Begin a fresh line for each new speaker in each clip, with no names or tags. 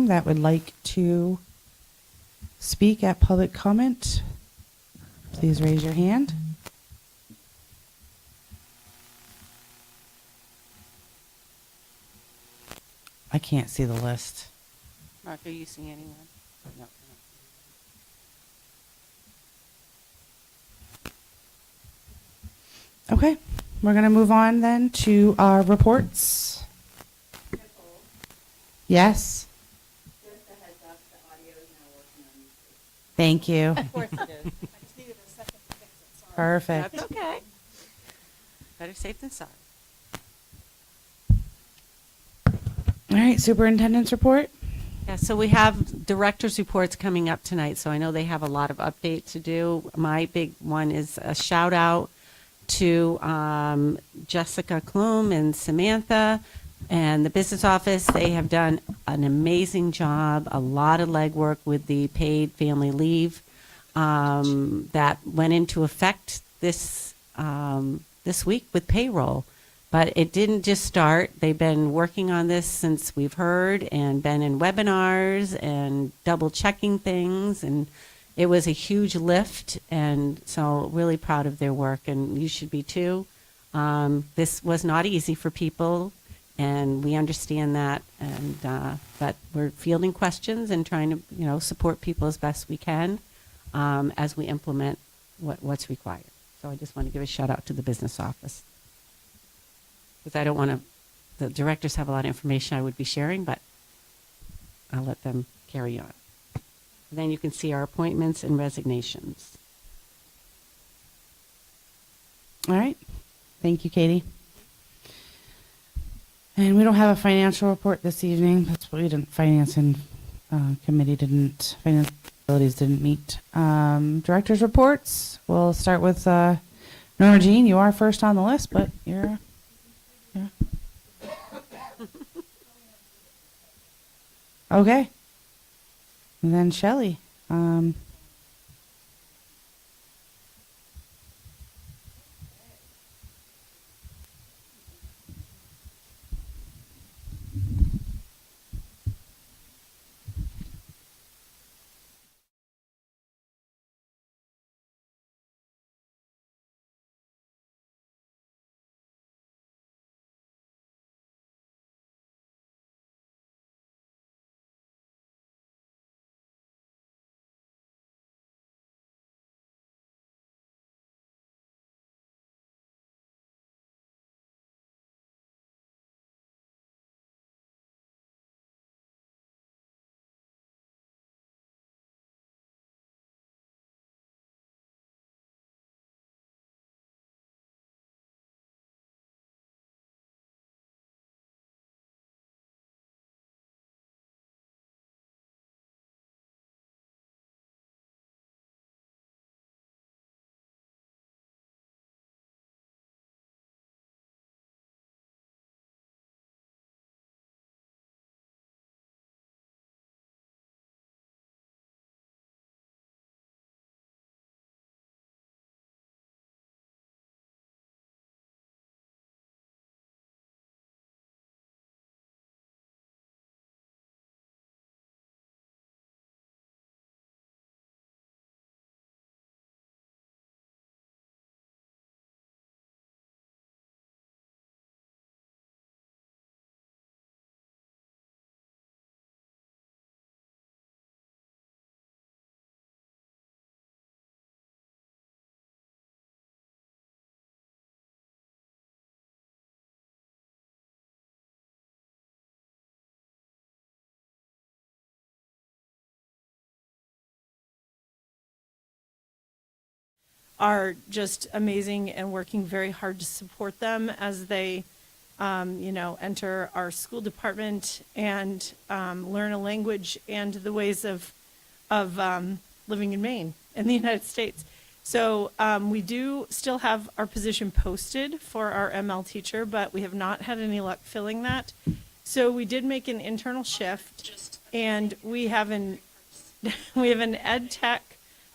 room that would like to speak at public comment, please raise your hand. I can't see the list.
Mark, are you seeing anyone? No.
Okay, we're going to move on then to our reports. Yes.
Just a heads up, the audio is now working on YouTube.
Thank you.
Of course it is.
I just needed a second to fix it, sorry.
Perfect.
That's okay. Better safe than sorry.
All right, superintendent's report.
Yeah, so we have directors' reports coming up tonight, so I know they have a lot of update to do. My big one is a shout out to Jessica Klum and Samantha and the business office. They have done an amazing job, a lot of legwork with the paid family leave that went into effect this week with payroll. But it didn't just start. They've been working on this since we've heard and been in webinars and double checking things. And it was a huge lift. And so really proud of their work. And you should be too. This was not easy for people. And we understand that. And but we're fielding questions and trying to, support people as best we can as we implement what's required. So I just want to give a shout out to the business office. Because I don't want to, the directors have a lot of information I would be sharing, but I'll let them carry on. And then you can see our appointments and resignations.
All right. Thank you, Katie. And we don't have a financial report this evening. That's what we didn't, finance and finance facilities didn't meet. Director's reports. We'll start with Norma Jean. You are first on the list, but you're... Yeah. Okay. And then Shelley.
are just amazing and working very hard to support them as they, enter our school department and learn a language and the ways of living in Maine, in the United States. So we do still have our position posted for our ML teacher, but we have not had any luck filling that. So we did make an internal shift, and we have an ed tech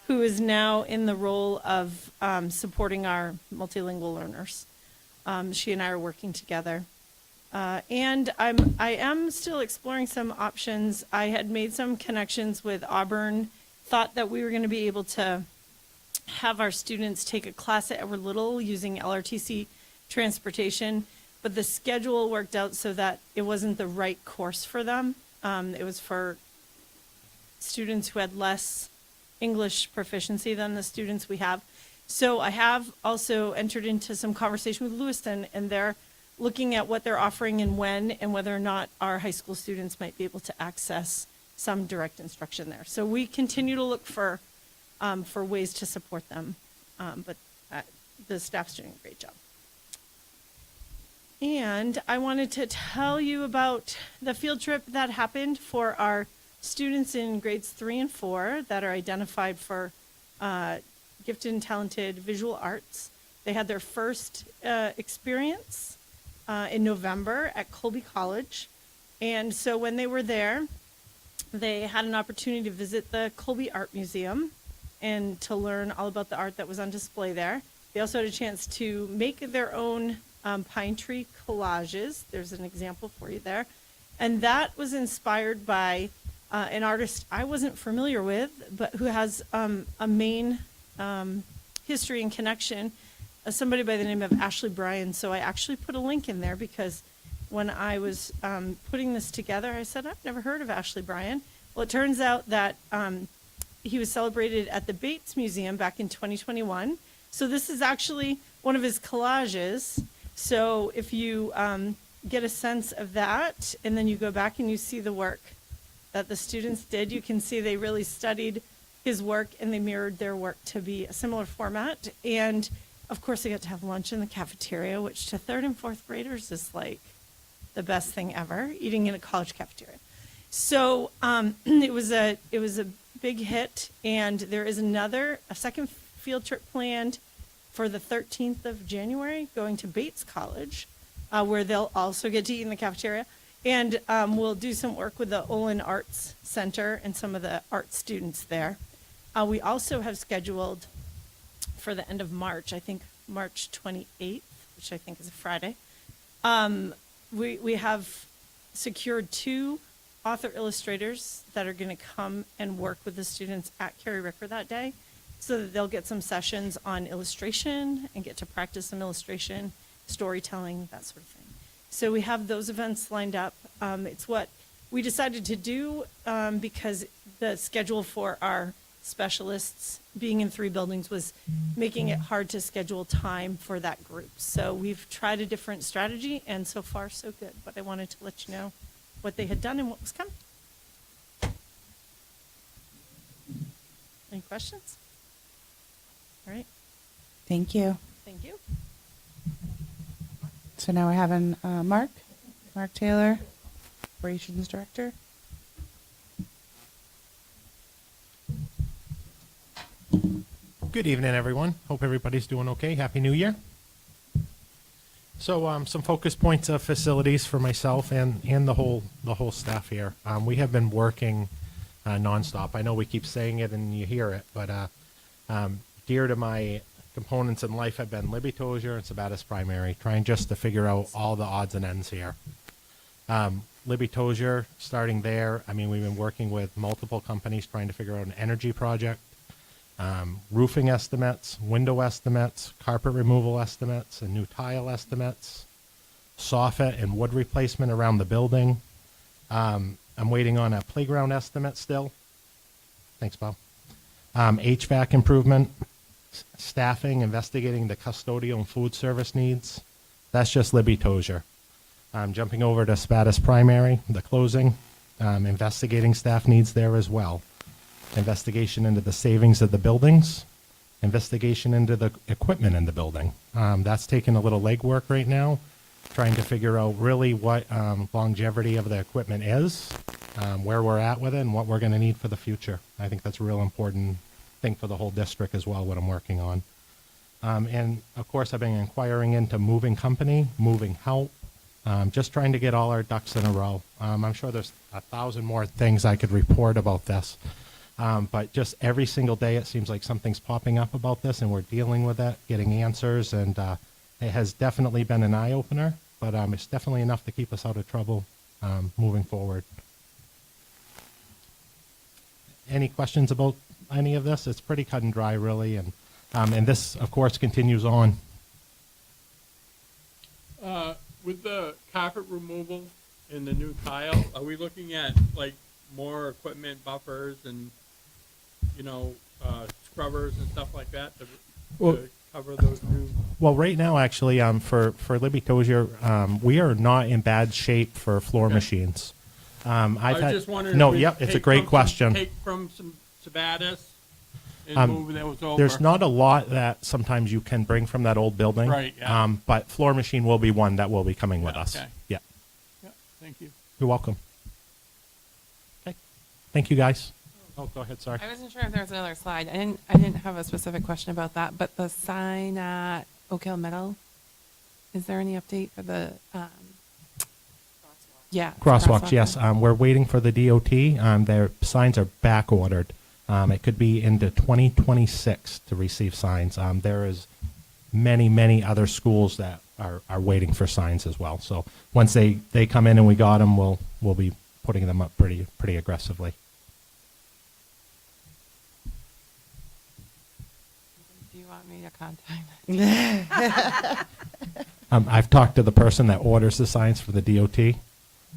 who is now in the role of supporting our multilingual learners. She and I are working together. And I am still exploring some options. I had made some connections with Auburn, thought that we were going to be able to have our students take a class at Edward Little using LRTC transportation, but the schedule worked out so that it wasn't the right course for them. It was for students who had less English proficiency than the students we have. So I have also entered into some conversation with Lewiston, and they're looking at what they're offering and when, and whether or not our high school students might be able to access some direct instruction there. So we continue to look for ways to support them, but the staff's doing a great job. And I wanted to tell you about the field trip that happened for our students in grades 3 and 4 that are identified for gifted and talented visual arts. They had their first experience in November at Colby College. And so when they were there, they had an opportunity to visit the Colby Art Museum and to learn all about the art that was on display there. They also had a chance to make their own pine tree collages. There's an example for you there. And that was inspired by an artist I wasn't familiar with, but who has a main history and connection, somebody by the name of Ashley Bryan. So I actually put a link in there because when I was putting this together, I said, I've never heard of Ashley Bryan. Well, it turns out that he was celebrated at the Bates Museum back in 2021. So this is actually one of his collages. So if you get a sense of that, and then you go back and you see the work that the students did, you can see they really studied his work and they mirrored their work to be a similar format. And of course, they got to have lunch in the cafeteria, which to 3rd and 4th graders is like the best thing ever, eating in a college cafeteria. So it was a big hit, and there is a second field trip planned for the 13th of January, going to Bates College, where they'll also get to eat in the cafeteria. And we'll do some work with the Olin Arts Center and some of the art students there. We also have scheduled for the end of March, I think March 28th, which I think is a Friday. We have secured 2 author illustrators that are going to come and work with the students at Carrie Ricker that day, so that they'll get some sessions on illustration and get to practice some illustration, storytelling, that sort of thing. So we have those events lined up. It's what we decided to do because the schedule for our specialists being in 3 buildings was making it hard to schedule time for that group. So we've tried a different strategy, and so far so good. But I wanted to let you know what they had done and what was coming. Any questions? All right,
Thank you.
thank you.
So now we're having Mark Taylor, Operations Director.
Good evening, everyone. Hope everybody's doing okay. Happy New Year. So, some focus points of facilities for myself and the whole staff here. We have been working nonstop. I know we keep saying it and you hear it, but dear to my components in life have been Libby Tozier and Sabattis Primary, trying just to figure out all the odds and ends here. Libby Tozier, starting there, I mean, we've been working with multiple companies trying to figure out an energy project. Roofing estimates, window estimates, carpet removal estimates, and new tile estimates, soffit and wood replacement around the building. I'm waiting on a playground estimate still. Thanks, Bob. HVAC improvement, staffing, investigating the custodial and food service needs. That's just Libby Tozier. Jumping over to Sabattis Primary, the closing, investigating staff needs there as well. Investigation into the savings of the buildings, investigation into the equipment in the building. That's taking a little legwork right now, trying to figure out really what longevity of the equipment is, where we're at with it, and what we're going to need for the future. I think that's a real important thing for the whole district as well, what I'm working on. And, of course, I've been inquiring into moving company, moving help, just trying to get all our ducks in a row. I'm sure there's 1,000 more things I could report about this. But just every single day, it seems like something's popping up about this, and we're dealing with it, getting answers, and it has definitely been an eye-opener. but it's definitely enough to keep us out of trouble moving forward. Any questions about any of this? It's pretty cut and dry, really, and this, of course, continues on.
With the carpet removal and the new tile, are we looking at like more equipment, buffers, and scrubbers and stuff like that
Well-
to cover those new?
Well, right now, actually, for Libby Tozier, we are not in bad shape for floor
Okay.
machines.
I
I've
was
had
just wondering.
no.
if we
Yep, it's a
take
great
from
question.
Take from some Sabatis and move those over.
There's not a lot that sometimes you can bring from that old building.
Right, yeah.
But floor machine will be one that will be coming with
Yeah,
us.
okay.
Yeah.
Yeah, thank you.
You're welcome. Okay. Thank you, guys. Oh, go ahead. Sorry.
I wasn't sure if there was another slide. I didn't have a specific question about that, but the sign at Oak Hill Meadow, is there any update for the, yeah.
Crosswalks, yes.
there?
We're waiting for the DOT. Their signs are back ordered. It could be into 2026 to receive signs. There is many other schools that are waiting for signs as well. So once they come in and we got them, we'll be putting them up pretty aggressively.
Do you want me to contact?
I've talked to the person that orders the signs for the DOT,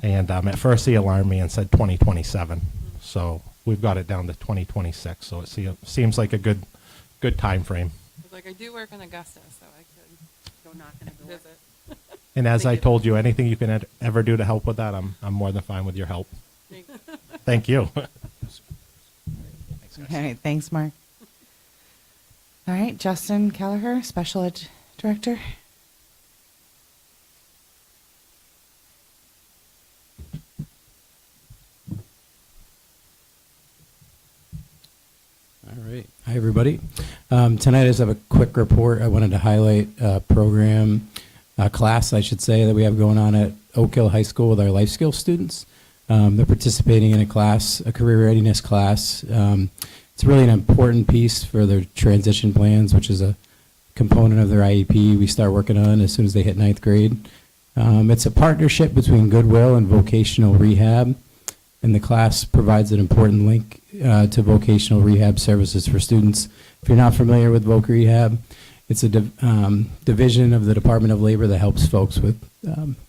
and at first he alarmed me and said 2027. So we've got it down to 2026. So it seems like a good time frame.
I was like, I do work in Augusta, so I could
Go knock on the door.
visit.
And as I
Thank you.
told you, anything you can ever do to help with that, I'm more than fine with your help. Thank you.
All right, thanks, Mark. All right, Justin Kelleher, Special Ed Director.
All right. Hi, everybody. Tonight, I just have a quick report. I wanted to highlight a program, a class, I should say, that we have going on at Oak Hill High School with our life skills students. They're participating in a class, a career readiness class. It's really an important piece for their transition plans, which is a component of their IEP we start working on as soon as they hit 9th grade. It's a partnership between Goodwill and Vocational Rehab, and the class provides an important link to vocational rehab services for students. If you're not familiar with Voc Rehab, it's a division of the Department of Labor that helps folks with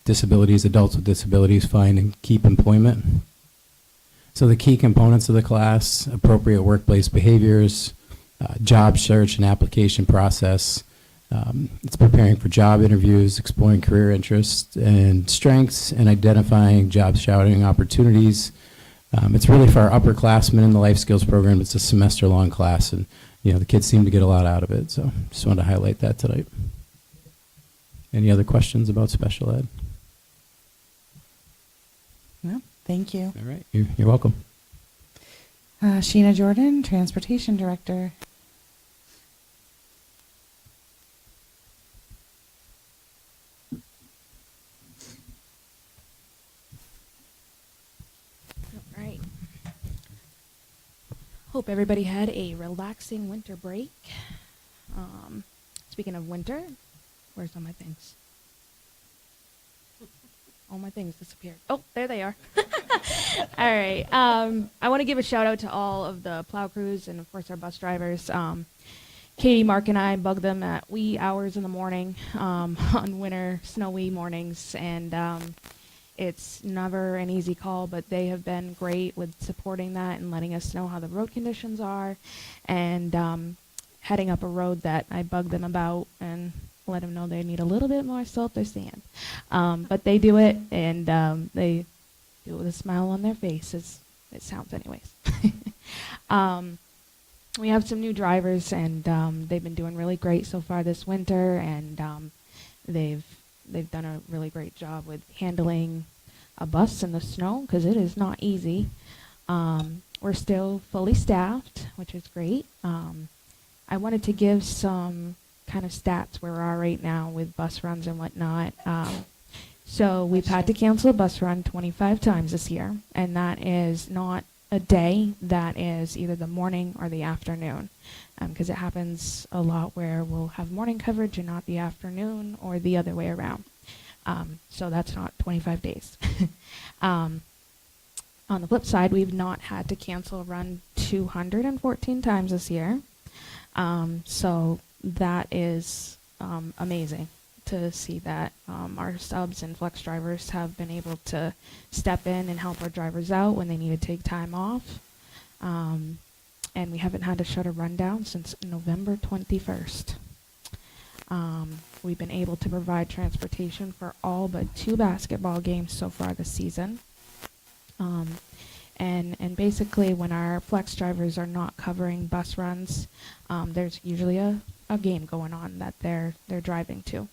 disabilities, adults with disabilities, find and keep employment. So the key components of the class: appropriate workplace behaviors, job search and application process. It's preparing for job interviews, exploring career interests and strengths, and identifying job shadowing opportunities. It's really for our upperclassmen in the life skills program. It's a semester-long class, and the kids seem to get a lot out of it. So just wanted to highlight that tonight. Any other questions about special ed?
No, thank you.
All right, you're welcome.
Sheena Jordan, Transportation Director.
All right. Hope everybody had a relaxing winter break. Speaking of winter, where's all my things? All my things disappeared. Oh, there they are. All right. I want to give a shout out to all of the plow crews and, of course, our bus drivers. Katie, Mark, and I bug them at wee hours in the morning on winter, snowy mornings. And it's never an easy call, but they have been great with supporting that and letting us know how the road conditions are. And heading up a road that I bug them about and let them know they need a little bit more salt or sand. But they do it, and they do it with a smile on their faces. It sounds anyways. We have some new drivers, and they've been doing really great so far this winter, and they've done a really great job with handling a bus in the snow, because it is not easy. We're still fully staffed, which is great. I wanted to give some kind of stats where we are right now with bus runs and whatnot. So we've had to cancel a bus run 25 times this year, and that is not a day, that is either the morning or the afternoon, because it happens a lot where we'll have morning coverage and not the afternoon, or the other way around. So that's not 25 days. um, on the flip side, we've not had to cancel a run 214 times this year. So that is amazing to see that our subs and flex drivers have been able to step in and help our drivers out when they need to take time off. And we haven't had to shut a run down since November 21st. We've been able to provide transportation for all but 2 basketball games so far this season. And basically when our flex drivers are not covering bus runs, there's usually a game going on that they're driving to.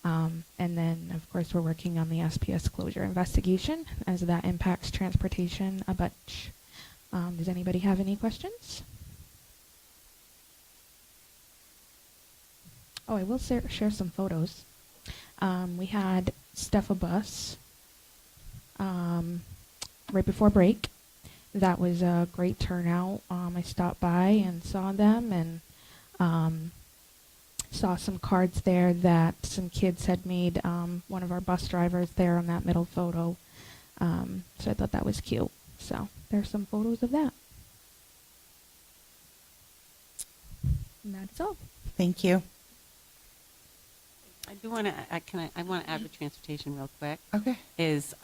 And then of course we're working on the SPS closure investigation as that impacts transportation a bunch. Does anybody have any questions? Oh, I will share some photos. We had Stephabus right before break. That was a great turnout. I stopped by and saw them and saw some cards there that some kids had made. One of our bus drivers there on that middle photo. So I thought that was cute. So there's some photos of that. And that's all.
Thank you.
I do want to, I want to add with transportation real quick.
Okay.
Is,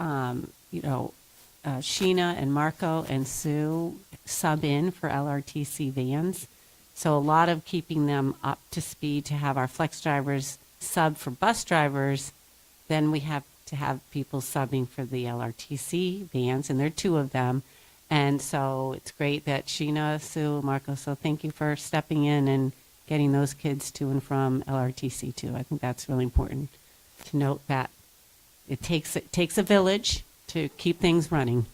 Sheena and Marco and Sue sub in for LRTC vans. So a lot of keeping them up to speed to have our flex drivers sub for bus drivers. Then we have to have people subbing for the LRTC vans, and there are 2 of them. And so it's great that Sheena, Sue, Marco, so thank you for stepping in and getting those kids to and from LRTC too. I think that's really important to note that it takes a village to keep things running.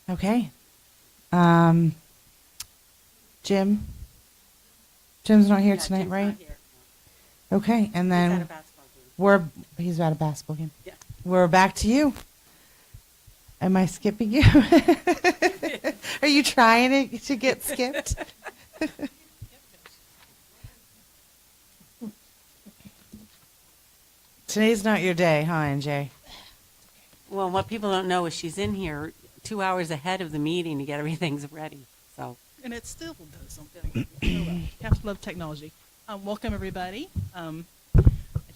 Okay. Jim? Jim's not here tonight, right? Okay, and then he's at a basketball game.
Yeah.
We're back to you. Am I skipping you? Are you trying to get skipped? Today's not your day, huh, NJ?
Well, what people don't know is she's in here 2 hours ahead of the meeting to get everything's ready. So
And it still does something. You have to love technology. Welcome, everybody. I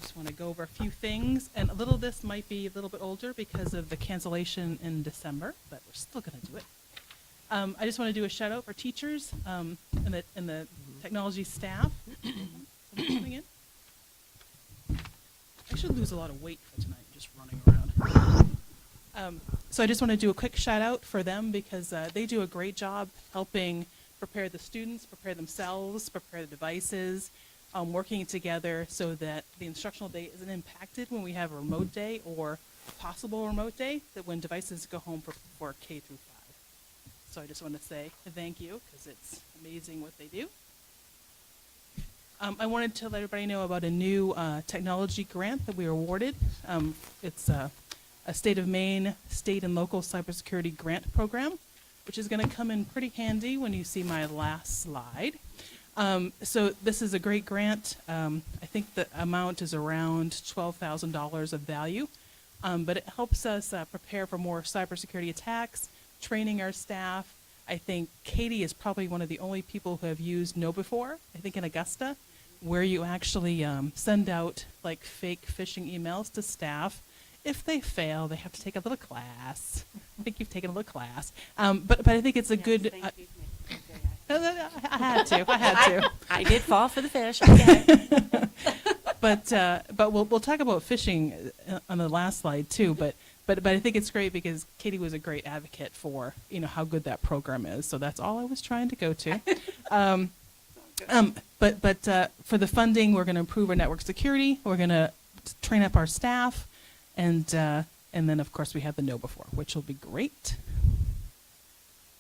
just want to go over a few things. And a little of this might be a little bit older because of the cancellation in December, but we're still going to do it. I just want to do a shout out for teachers and the technology staff. Somebody coming in? I should lose a lot of weight for tonight, just running around. So I just want to do a quick shout out for them because they do a great job helping prepare the students, prepare themselves, prepare the devices, working together so that the instructional day isn't impacted when we have a remote day or possible remote day, that when devices go home for K through 5. So I just want to say thank you because it's amazing what they do. I wanted to let everybody know about a new technology grant that we were awarded. It's a State of Maine state and local cybersecurity grant program, which is going to come in pretty handy when you see my last slide. So this is a great grant. I think the amount is around $12,000 of value, but it helps us prepare for more cybersecurity attacks, training our staff. I think Katie is probably one of the only people who have used KnowBe4, I think in Augusta, where you actually send out like fake phishing emails to staff. If they fail, they have to take a little class. I think you've taken a little class. But I think it's a good... I had to.
I did fall for the fish. Okay.
But we'll talk about phishing on the last slide too. But I think it's great because Katie was a great advocate for how good that program is. So that's all I was trying to go to. But for the funding, we're going to improve our network security. We're going to train up our staff, and then of course we have the KnowBe4, which will be great.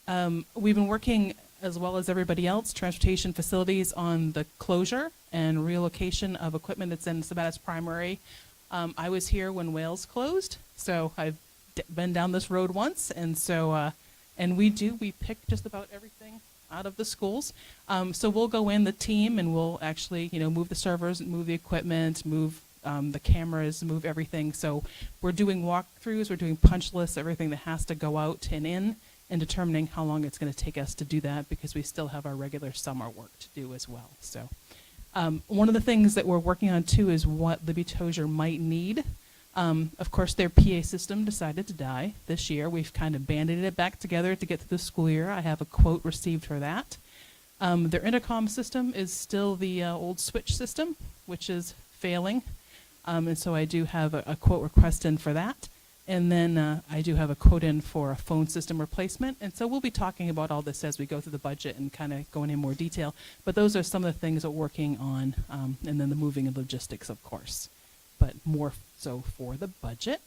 We've been working, as well as everybody else, transportation facilities, on the closure and relocation of equipment that's in Sabattis Primary. I was here when Wales closed, so I've been down this road once, and so we pick just about everything out of the schools. So we'll go in, the team, and we'll actually, move the servers, move the equipment, move the cameras, move everything. So we're doing walkthroughs, we're doing punch lists, everything that has to go out and in, and determining how long it's going to take us to do that, because we still have our regular summer work to do as well. So one of the things that we're working on too is what Libby Tozier might need. Of course, their PA system decided to die this year. We've kind of banded it back together to get through the school year. I have a quote received for that. Their intercom system is still the old switch system, which is failing. And so I do have a quote request in for that. And then I do have a quote in for a phone system replacement. And so we'll be talking about all this as we go through the budget and kind of go in more detail. But those are some of the things that we're working on. And then the moving and logistics, of course. But more so for the budget.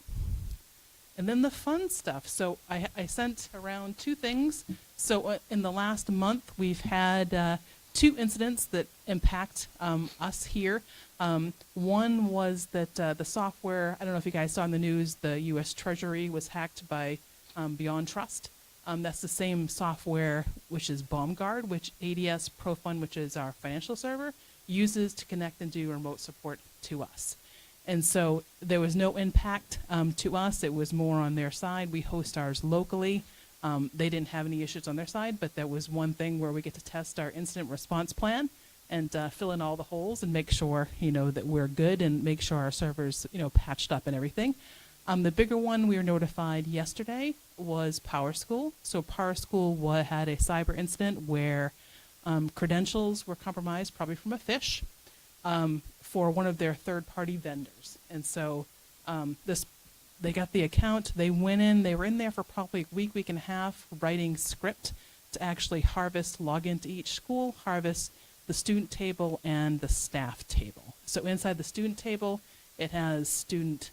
And then the fun stuff. So I sent around 2 things. So in the last month, we've had 2 incidents that impact us here. One was that the software, I don't know if you guys saw in the news, the U.S. Treasury was hacked by Beyond Trust. That's the same software, which is BombGuard, which ADS ProFund, which is our financial server, uses to connect and do remote support to us. And so there was no impact to us. It was more on their side. We host ours locally. They didn't have any issues on their side, but there was one thing where we get to test our incident response plan and fill in all the holes and make sure, that we're good and make sure our servers, patched up and everything. The bigger one we were notified yesterday was PowerSchool. So PowerSchool had a cyber incident where credentials were compromised, probably from a phish, for one of their third-party vendors. And so they got the account, they went in, they were in there for probably a week and a half, writing script to actually log into each school, harvest the student table and the staff table. So inside the student table, it has student,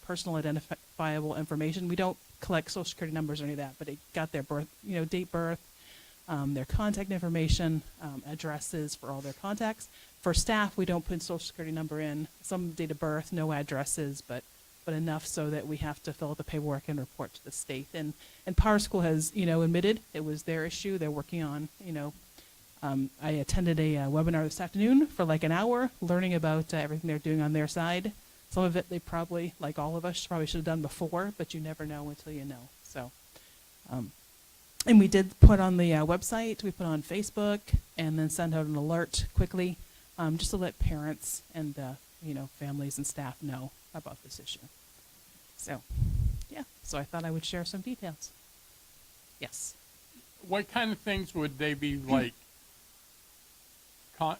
personal identifiable information. We don't collect social security numbers or any of that, but it got their birth, date birth, their contact information, addresses for all their contacts. For staff, we don't put social security number in, some date of birth, no addresses, but enough so that we have to fill out the paperwork and report to the state. And PowerSchool has, admitted it was their issue. They're working on, I attended a webinar this afternoon for like an hour, learning about everything they're doing on their side. Some of it they probably, like all of us, probably should have done before, but you never know until you know. So, and we did put on the website, we put on Facebook, and then send out an alert quickly, just to let parents and families and staff know about this issue. So, yeah. So I thought I would share some details. Yes.
What kind of things would they be like?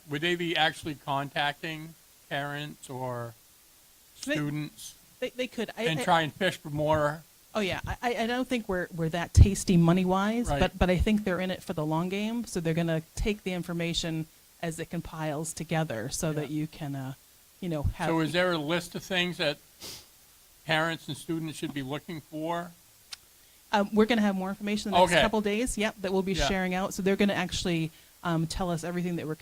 Would they be actually contacting parents or students
They could.
and try and fish for more?
Oh yeah, I don't think we're that tasty money wise,
Right.
but I think they're in it for the long game. So they're gonna take the information as it compiles together, so that you can, have.
So is there a list of things that parents and students should be looking for?
We're gonna have more information in the next
Okay.
couple days. Yep, that we'll be
Yeah.
sharing out. So they're gonna actually tell us everything that we're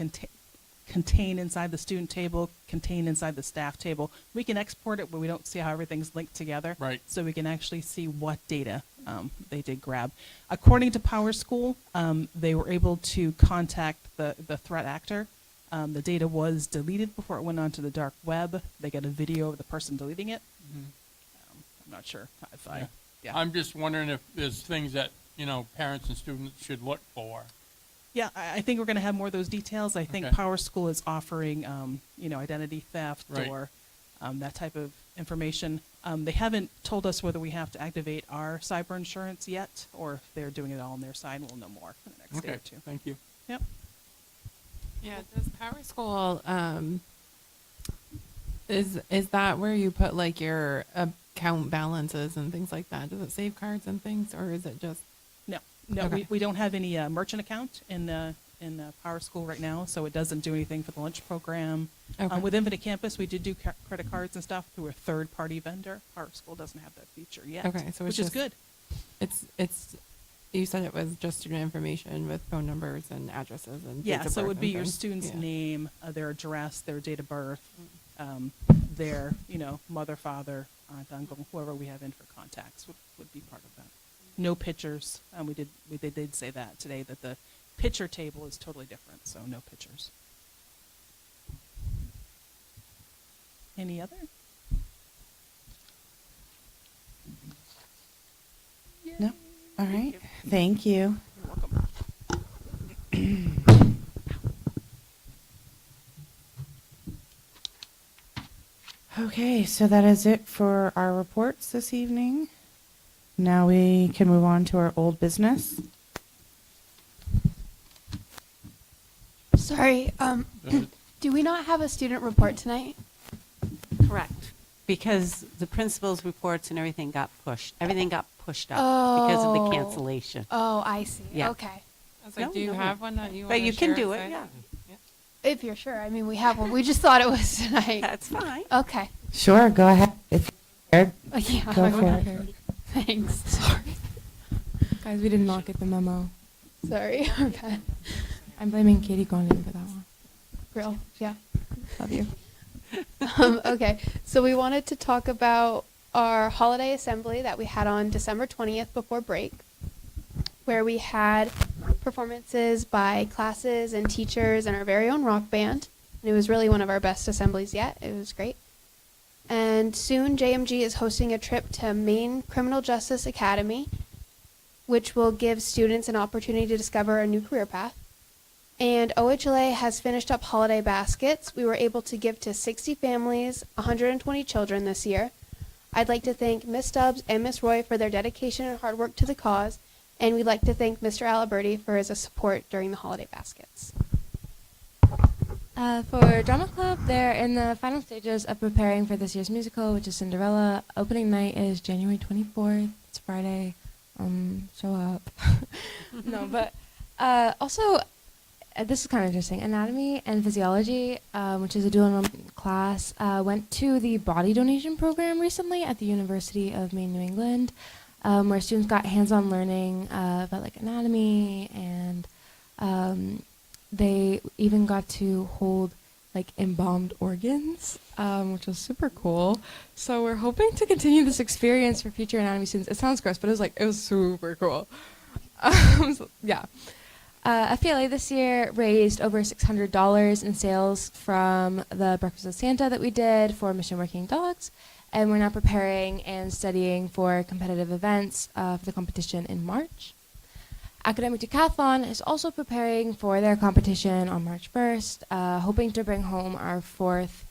contained inside the student table, contained inside the staff table. We can export it, but we don't see how everything's linked together.
Right.
So we can actually see what data they did grab. According to PowerSchool, they were able to contact the threat actor. The data was deleted before it went onto the dark web. They got a video of the person deleting it. I'm not sure if
Yeah.
yeah.
I'm just wondering if there's things that, parents and students should look for.
Yeah, I think we're going to have more of those details. I think
Okay.
PowerSchool is offering, identity theft
Right.
or that type of information. They haven't told us whether we have to activate our cyber insurance yet, or if they're doing it all on their side. We'll know more in the next day
Okay,
or two.
thank you.
Yep.
Yeah, does PowerSchool, is that where you put like your account balances and things like that? Does it save cards and things, or is it just?
No,
Okay.
we don't have any merchant account in PowerSchool right now, so it doesn't do anything for the lunch program.
Okay.
With Infinite Campus, we did do credit cards and stuff through a third-party vendor. PowerSchool doesn't have that feature yet,
Okay, so
which
it's
is
just-
good.
It's you said it was just student information with phone numbers and addresses and
Yeah,
dates of
so it
birth
would
and
be your
things.
student's
Yeah.
name, their address, their date of birth, their, mother, father, aunt, uncle, whoever we have in for contacts would be part of that. No pictures. We did say that today, that the pitcher table is totally different, so no pitchers. Any other?
No? All right. Thank you.
You're welcome.
Okay, so that is it for our reports this evening. Now we can move on to our old business.
Sorry, do we not have a student report tonight?
Correct. Because the principal's reports and everything got pushed. Everything got pushed up because of the
Oh.
cancellation.
Oh, I see.
Yeah.
Okay.
I was like,
No,
do you
no.
have one that you want
But
to
you can
share
do
us
it,
with?
yeah.
If you're sure. I mean, we have one. We just thought it was tonight.
That's fine.
Okay.
Sure, go ahead. If you're prepared.
Yeah.
Go
I'm
for it.
prepared. Thanks. Sorry.
Guys, we did not get the memo.
Sorry. Okay.
I'm blaming Katie Gondon for that one.
Grill. Yeah.
Love you.
Okay. So we wanted to talk about our holiday assembly that we had on December 20th before break, where we had performances by classes and teachers and our very own rock band. And it was really one of our best assemblies yet. It was great. And soon JMG is hosting a trip to Maine Criminal Justice Academy, which will give students an opportunity to discover a new career path. And OHLA has finished up holiday baskets. We were able to give to 60 families, 120 children this year. I'd like to thank Miss Stubbs and Miss Roy for their dedication and hard work to the cause, and we'd like to thank Mr. Aliberti for his support during the holiday baskets.
For Drama Club, they're in the final stages of preparing for this year's musical, which is Cinderella. Opening night is January 24th. It's Friday. Show up. No, but also, this is kind of interesting. Anatomy and Physiology, which is a dual enrollment class, went to the body donation program recently at the University of Maine, New England, where students got hands-on learning about like anatomy, and they even got to hold like embalmed organs, which was super cool. So we're hoping to continue this experience for future anatomy students. It sounds gross, but it was super cool. Yeah. FPLA this year raised over $600 in sales from the Breakfast with Santa that we did for Mission Working Dogs, and we're now preparing and studying for competitive events for the competition in March. Academic Decathlon is also preparing for their competition on March 1st, hoping to bring home our fourth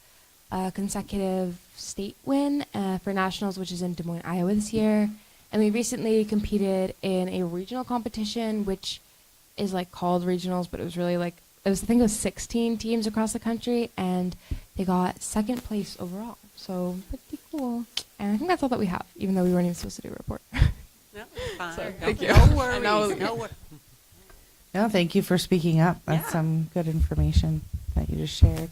consecutive state win for nationals, which is in Des Moines, Iowa this year. And we recently competed in a regional competition, which is like called regionals, but it was really like, I think it was 16 teams across the country, and they got second place overall. So pretty cool. And I think that's all that we have, even though we weren't even supposed to do a report.
No, it's fine.
So,
No-
thank you.
No worries.
No-
No wor-
No, thank you for speaking up. That's
Yeah.
some good information that you just shared.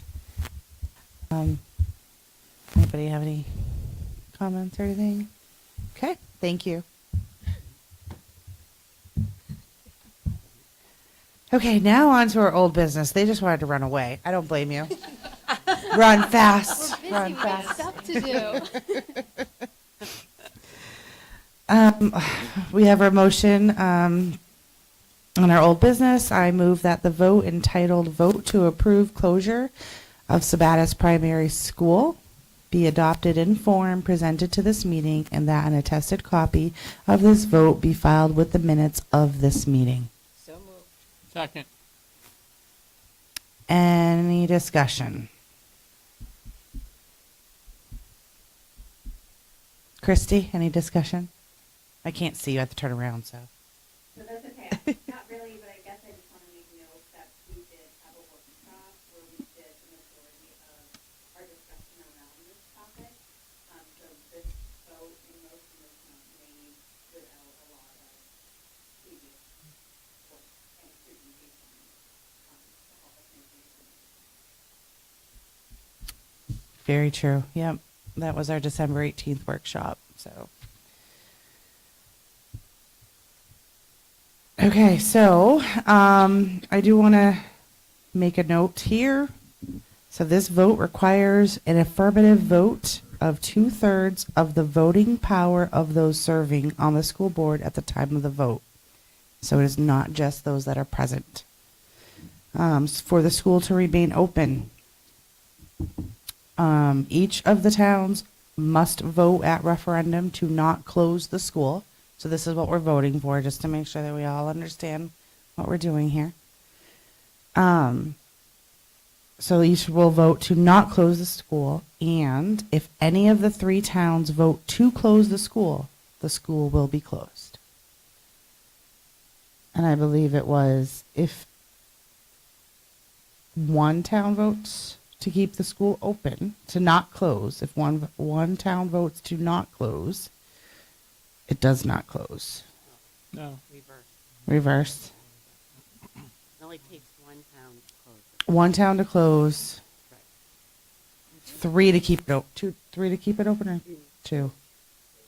Anybody have any comments or anything? Okay, thank you. Okay, now on to our old business. They just wanted to run away. I don't blame you. Run fast. Run fast.
Stuff to do.
We have our motion on our old business. I move that the vote entitled Vote to Approve Closure of Sabatis Primary School be adopted in form presented to this meeting, and that an attested copy of this vote be filed with the minutes of this meeting.
So moved.
Second.
Any discussion? Christy, any discussion? I can't see you. I have to turn around, so.
So that's okay. Not really, but I guess I just want to make note that we did have a workshop where we did the majority of our discussion around this topic. So this vote and most of this not made without a lot of previous work and presentation to help us make these decisions.
Very true. Yep. That was our December 18th workshop. So. Okay, so I do want to make a note here. So this vote requires an affirmative vote of 2/3 of the voting power of those serving on the school board at the time of the vote. So it is not just those that are present. For the school to remain open, each of the towns must vote at referendum to not close the school. So this is what we're voting for, just to make sure that we all understand what we're doing here. So each will vote to not close the school, and if any of the 3 towns vote to close the school will be closed. And I believe it was if one town votes to keep the school open, to not close, if one town votes to not close, it does not close.
No.
Reverse.
It only takes one town to close it.
One town to close, 3 to keep it open. 3 to keep it open, or 2?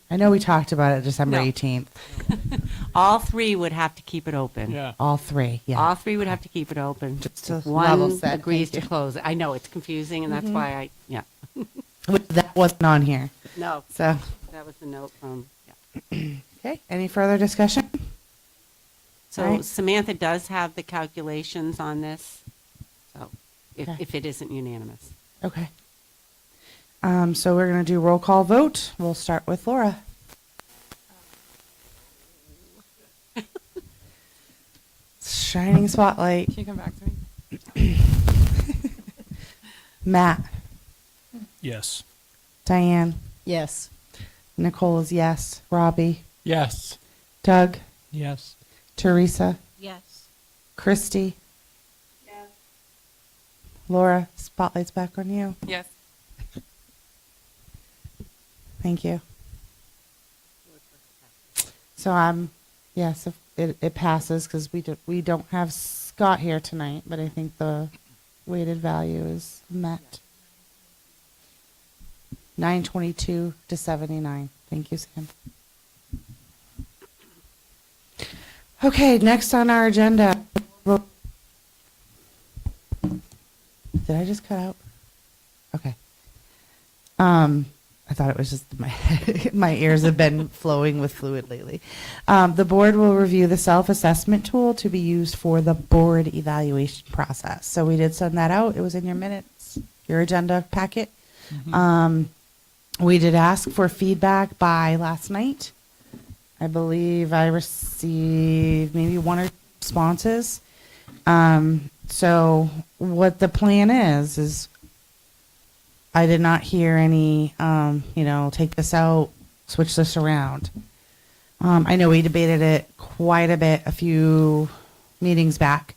I know we talked about it December
No.
18th.
All 3 would have to keep it open.
Yeah.
All 3, yeah.
All 3 would have to keep it open.
Just to
If
level
one
set,
agrees
thank
to
you.
close it. I know it's confusing, and that's why yeah.
That wasn't on here.
No,
So,
that was the note from, yeah.
okay, any further discussion?
So
Right.
Samantha does have the calculations on this, so
Okay.
if it isn't unanimous.
Okay. So we're going to do roll call vote. We'll start with Laura. Shining spotlight.
Can you come back to me?
Matt,
Yes.
Diane,
Yes.
Nicole is yes. Robbie,
Yes.
Doug,
Yes.
Teresa,
Yes.
Christy,
Yes.
Laura, spotlight's back on you.
Yes.
Thank you. So yes, if it passes because we don't have Scott here tonight, but I think the weighted value is met. 922 to 79. Thank you, Sam. Okay, next on our agenda. Did I just cut out? Okay. I thought it was just my ears have been flowing with fluid lately. The board will review the self-assessment tool to be used for the board evaluation process. So we did send that out. It was in your minutes, your agenda packet. We did ask for feedback by last night. I believe I received maybe 1 or 2 responses. So what the plan is I did not hear any, take this out, switch this around. I know we debated it quite a bit a few meetings back.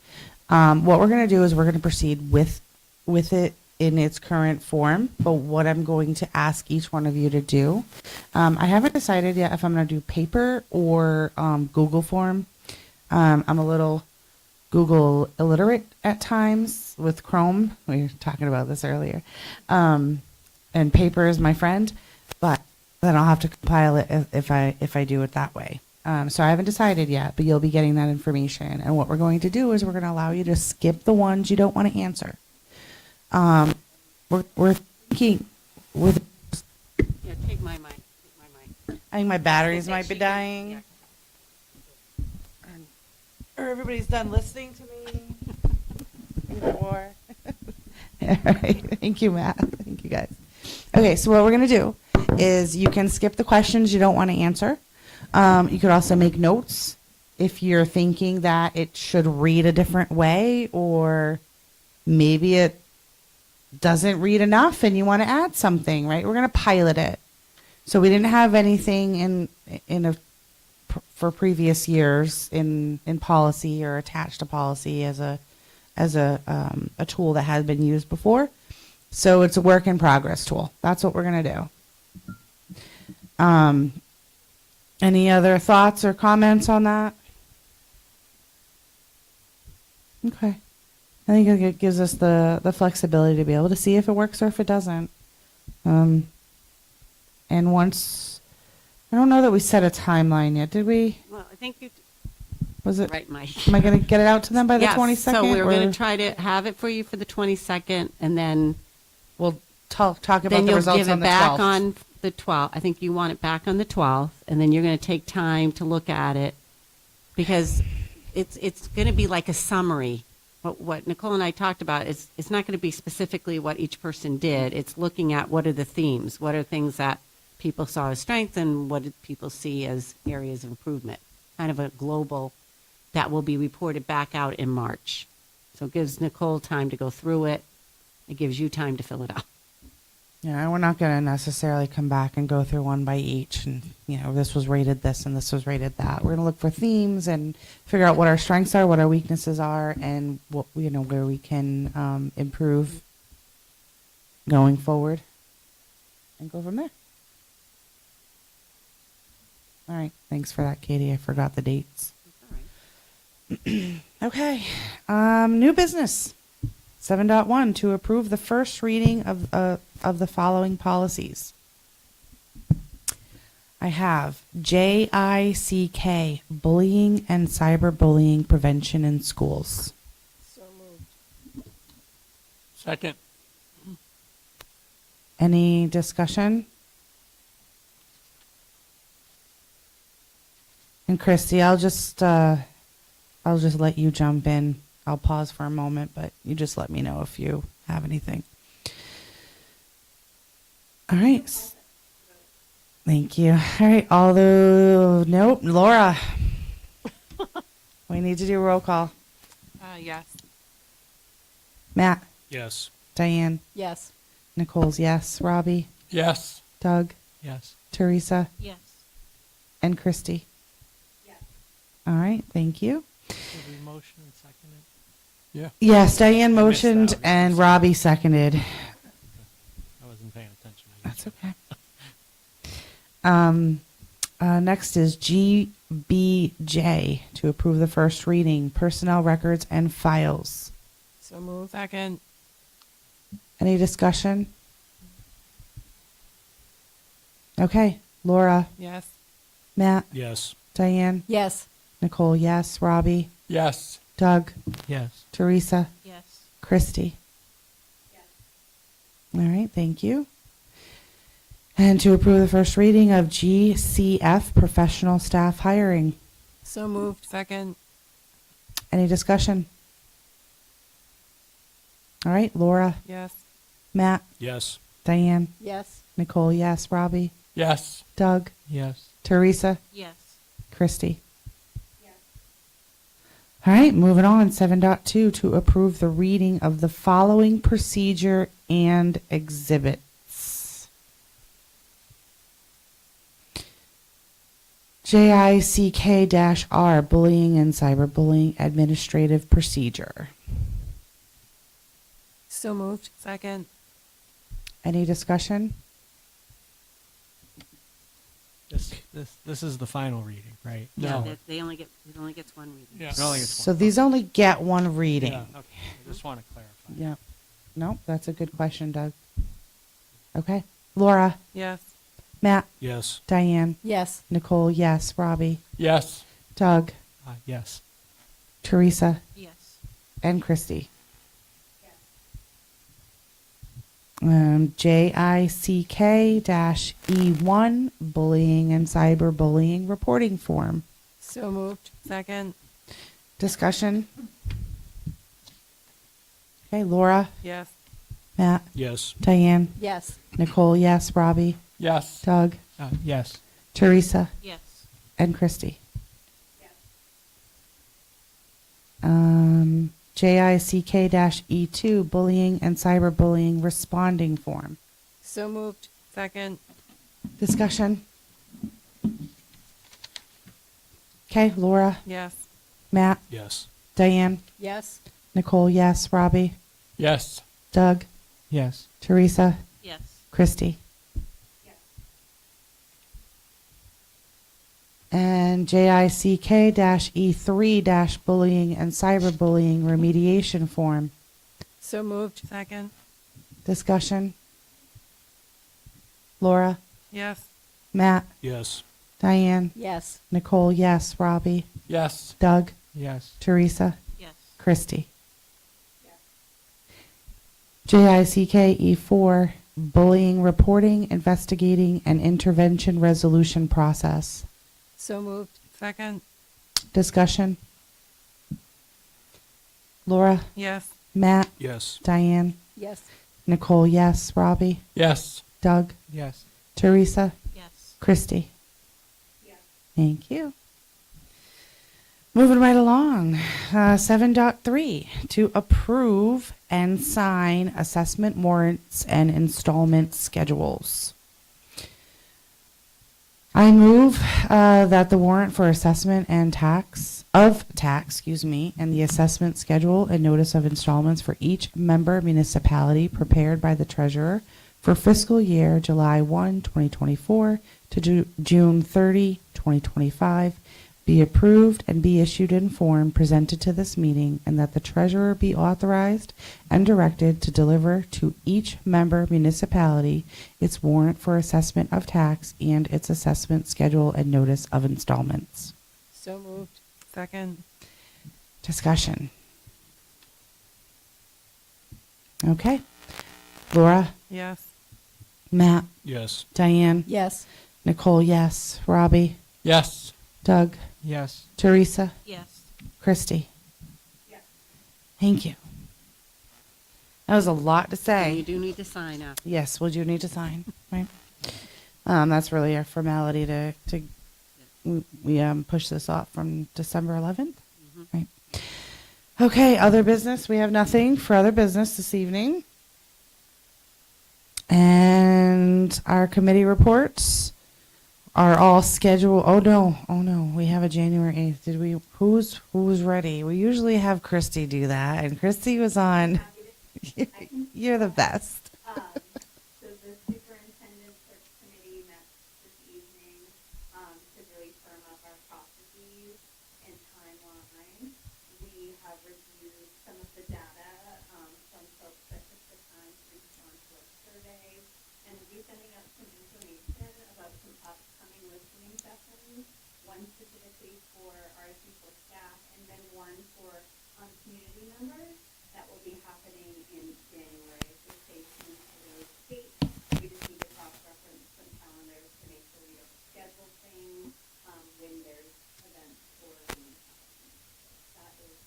What we're going to do is we're going to proceed with it in its current form, but what I'm going to ask each one of you to do, I haven't decided yet if I'm going to do paper or Google form. I'm a little Google illiterate at times with Chrome. We were talking about this earlier. And paper is my friend, but then I'll have to compile it if I do it that way. So I haven't decided yet, but you'll be getting that information. And what we're going to do is we're going to allow you to skip the ones you don't want to answer. We're thinking with.
Yeah, take my mic.
I think my batteries
I think
might be
she can-
dying.
yeah.
Or everybody's done listening to me. Either or. All right. Thank you, Matt. Thank you, guys. Okay, so what we're going to do is you can skip the questions you don't want to answer. You could also make notes if you're thinking that it should read a different way, or maybe it doesn't read enough and you want to add something, right? We're going to pilot it. So we didn't have anything for previous years in policy or attached to policy as a tool that has been used before. So it's a work in progress tool. That's what we're going to do. Any other thoughts or comments on that? Okay. I think it gives us the flexibility to be able to see if it works or if it doesn't. And once, I don't know that we set a timeline yet, did we?
Well, I think you.
Was it?
Right, Mike.
Am I going to get it out to them by the
Yes,
22nd?
so we're going
or
to try to have it for you for the 22nd, and then
we'll talk about
then
the
you'll
results
give it
on the
back
12th.
on the 12th. I think you want it back on the 12th, and then you're going to take time to look at it, because it's going to be like a summary. What Nicole and I talked about is it's not going to be specifically what each person did. It's looking at what are the themes, what are things that people saw as strength, and what did people see as areas of improvement. Kind of a global that will be reported back out in March. So it gives Nicole time to go through it. It gives you time to fill it out.
Yeah, we're not going to necessarily come back and go through one by each and, this was rated this and this was rated that. We're going to look for themes and figure out what our strengths are, what our weaknesses are, and what, where we can improve going forward and go from there. All right. Thanks for that, Katie. I forgot the dates. Okay. New business. 7.1 to approve the first reading of the following policies. I have JICK, bullying and cyberbullying prevention in schools.
So moved.
Second.
Any discussion? And Christy, I'll just let you jump in. I'll pause for a moment, but you just let me know if you have anything. All right. Thank you. All right. Nope. Laura. We need to do a roll call.
Yes.
Matt.
Yes.
Diane.
Yes.
Nicole's yes. Robbie.
Yes.
Doug.
Yes.
Teresa.
Yes.
And Christy.
Yes.
All right. Thank you.
Did we motion and second it?
Yeah.
Yes, Diane
I missed
motioned
that.
and Robbie seconded.
I wasn't paying attention.
That's okay. Next is GBJ to approve the first reading, personnel records and files.
So move. Second.
Any discussion? Okay, Laura,
Yes.
Matt,
Yes.
Diane,
Yes.
Nicole, yes, Robbie,
Yes.
Doug,
Yes.
Teresa,
Yes.
Christy.
Yes.
All right, thank you. And to approve the first reading of GCF, professional staff hiring.
So moved.
Second.
Any discussion? All right, Laura,
Yes.
Matt,
Yes.
Diane,
Yes.
Nicole, yes, Robbie,
Yes.
Doug,
Yes.
Teresa,
Yes.
Christy.
Yes.
All right, moving on. 7.2 to approve the reading of the following procedure and exhibits. JICK-R, bullying and cyberbullying administrative procedure.
So moved.
Second.
Any discussion?
This is the final reading, right?
Yeah, it only gets one reading.
Yeah.
It only gets
So
one.
these only get one reading.
Yeah, okay. I just want to clarify.
Yeah. No, that's a good question, Doug. Okay. Laura,
Yes.
Matt,
Yes.
Diane,
Yes.
Nicole, yes, Robbie,
Yes.
Doug,
Yes.
Teresa,
Yes.
and Christy.
Yes. JICK-E1, bullying and cyberbullying reporting form.
So moved.
Second.
Discussion? Okay, Laura,
Yes.
Matt,
Yes.
Diane,
Yes.
Nicole, yes, Robbie,
Yes.
Doug,
Yes.
Teresa,
Yes.
and Christy.
Yes.
JICK-E2, bullying and cyberbullying responding form.
So moved.
Second.
Discussion? Okay, Laura,
Yes.
Matt,
Yes.
Diane,
Yes.
Nicole, yes, Robbie,
Yes.
Doug,
Yes.
Teresa,
Yes.
Christy.
Yes.
And JICK-E3, bullying and cyberbullying remediation form.
So moved.
Second.
Discussion? Laura,
Yes.
Matt,
Yes.
Diane,
Yes.
Nicole, yes, Robbie,
Yes.
Doug,
Yes.
Teresa,
Yes.
Christy.
Yes.
JICK-E4, bullying reporting, investigating, and intervention resolution process.
So moved.
Second.
Discussion? Laura,
Yes.
Matt,
Yes.
Diane,
Yes.
Nicole, yes. Robbie,
Yes.
Doug,
Yes.
Teresa,
Yes.
Christy.
Yes.
Thank you. Moving right along, 7.3, to approve and sign assessment warrants and installment schedules. I move that the warrant for assessment and tax, and the assessment schedule and notice of installments for each member municipality prepared by the treasurer for fiscal year July 1, 2024 to June 30, 2025, be approved and be issued in form presented to this meeting, and that the treasurer be authorized and directed to deliver to each member municipality its warrant for assessment of tax and its assessment schedule and notice of installments.
So moved.
Second.
Discussion. Okay. Laura,
Yes.
Matt,
Yes.
Diane,
Yes.
Nicole, yes. Robbie,
Yes.
Doug,
Yes.
Teresa,
Yes.
Christy.
Yes.
Thank you. That was a lot to
And
say.
you do need to sign up.
Yes, we do need to sign, right? That's really a formality we push this off from December 11th, right? Okay, other business, we have nothing for other business this evening. And our committee reports are all scheduled. Oh no, we have a January 8th. Did we, who's ready? We usually have Christy do that, and Christy was on. You're the best.
So the superintendent search committee met this evening to really firm up our processes and timeline. We have reviewed some of the data from folks that took the time to respond to our survey, and we'll be sending out some information about some upcoming listening sessions, one specifically for RSU4 staff, and then one for community members that will be happening in January. So stay tuned for those dates. We just need to cross-reference some calendars to make sure we don't schedule things when there's events or that is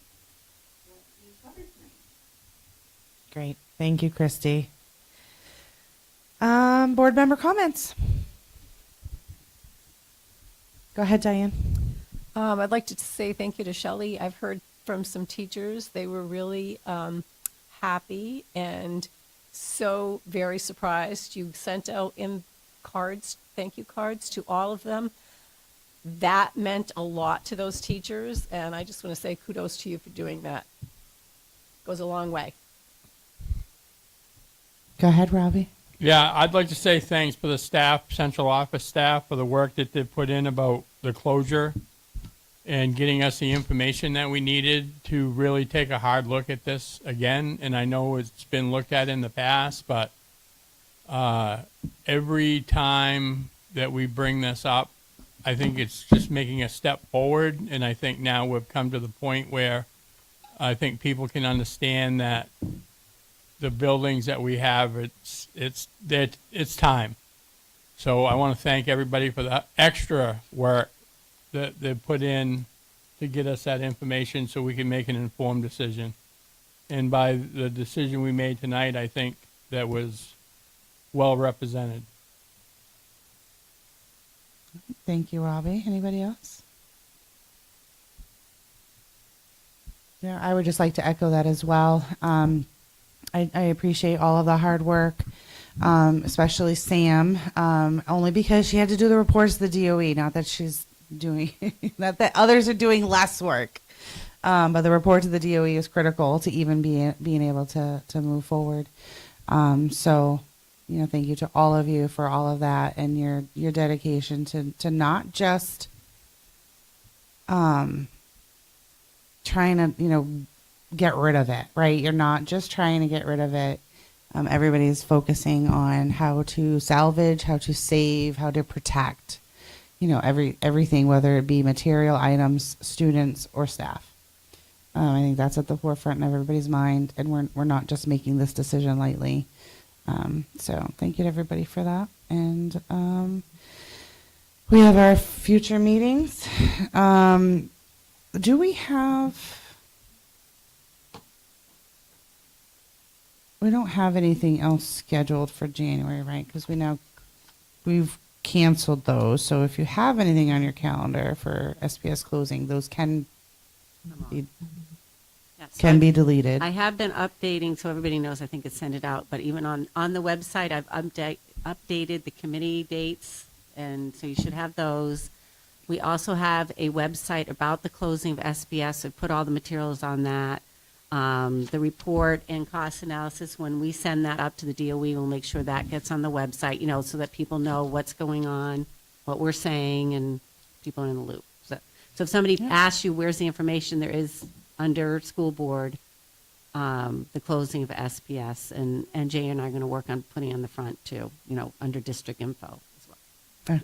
what we covered tonight.
Great, thank you, Christy. Board member comments. Go ahead, Diane.
I'd like to say thank you to Shelley. I've heard from some teachers. They were really happy and so very surprised. You sent out cards, thank you cards to all of them. That meant a lot to those teachers, and I just want to say kudos to you for doing that. Goes a long way.
Go ahead, Robbie.
Yeah, I'd like to say thanks for the staff, central office staff, for the work that they put in about the closure and getting us the information that we needed to really take a hard look at this again. And I know it's been looked at in the past, but every time that we bring this up, I think it's just making a step forward. And I think now we've come to the point where I think people can understand that the buildings that we have, it's time. So I want to thank everybody for the extra work that they put in to get us that information so we can make an informed decision. And by the decision we made tonight, I think that was well represented.
Thank you, Robbie. Anybody else? Yeah, I would just like to echo that as well. I appreciate all of the hard work, especially Sam, only because she had to do the reports to the DOE, not that she's doing, not that others are doing less work. But the report to the DOE is critical to even being able to move forward. So, thank you to all of you for all of that and your dedication to not just trying to, get rid of it, right? You're not just trying to get rid of it. Everybody's focusing on how to salvage, how to save, how to protect, everything, whether it be material, items, students, or staff. I think that's at the forefront of everybody's mind, and we're not just making this decision lightly. So thank you to everybody for that. And we have our future meetings. Do we have we don't have anything else scheduled for January, right? Because we've canceled those. So if you have anything on your calendar for SPS closing, those can be deleted.
I have been updating, so everybody knows, I think it's sent it out, but even on the website, I've updated the committee dates, and so you should have those. We also have a website about the closing of SBS. I've put all the materials on that. The report and cost analysis, when we send that up to the DOE, we'll make sure that gets on the website, so that people know what's going on, what we're saying, and people are in the loop. So if somebody asks you, where's the information, there is under school board, the closing of SPS, and Jay and I are going to work on putting on the front too, under district info as well.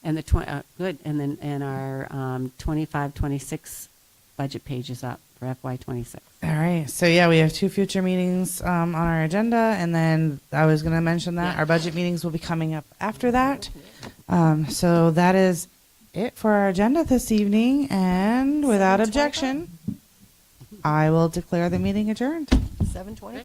And good, and then our 25-26 budget page is up for FY26.
All right. So yeah, we have 2 future meetings on our agenda, and then I was going to mention that our budget meetings will be coming up after that. So that is it for our agenda this evening, and without objection, I will declare the meeting adjourned.
7:20.